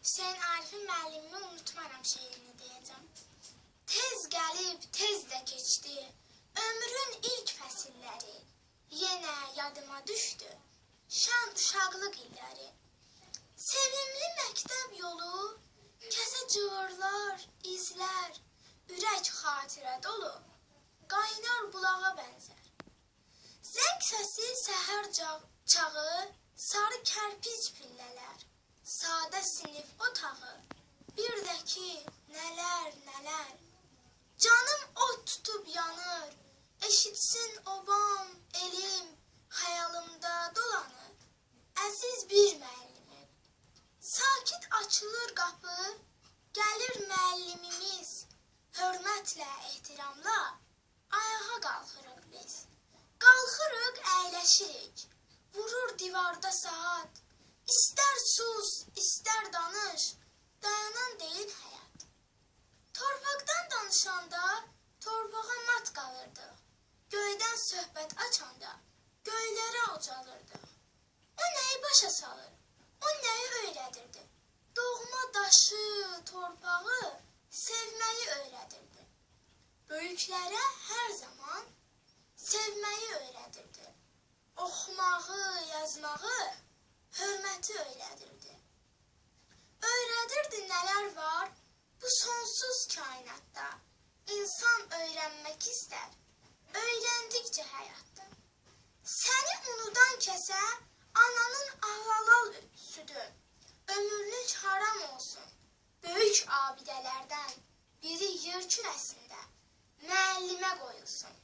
Hüseyin Arif'in müəllimimi unutmaram şeirini deyəcəm. Tez gəlib, tez də keçdi, ömrün ilk fəsilləri, yenə yadıma düşdü, şan uşaqlıq illəri. Sevimli məktəb yolu, kəsə cığırlar, izlər, ürək xatirə dolu, qaynar bulağa bənzər. Zəng səsi səhər çağı, sarı kərpic pillələr, sadə sinif otağı, bir də ki, nələr, nələr. Canım ot tutub yanır, eşitsin obam, elim, xəyalımda dolanır. Əziz bir müəllimim, sakit açılır qapı, gəlir müəllimimiz, hörmətlə, ehtiramla, ayağa qalxırıq biz. Qalxırıq, əyləşirik, vurur divarda saat, İstər sus, istər danış, dayanan deyil həyat. Torpaqdan danışanda torpağa mat qalırdıq, göydən söhbət açanda göylərə ucalırdıq. O nəyi başa salır, o nəyi öyrədirdi? Doğma daşı, torpağı sevməyi öyrədirdi. Böyüklərə hər zaman sevməyi öyrədirdi. Oxumağı, yazmağı, hörməti öyrədirdi. Öyrədirdi nələr var bu sonsuz kainatda. İnsan öyrənmək istər, öyrəndikcə həyatda. Səni unudan kəsə ananın halal südü, ömürlük haram olsun. Böyük abidələrdən biri yer kürəsində müəllimə qoyulsun.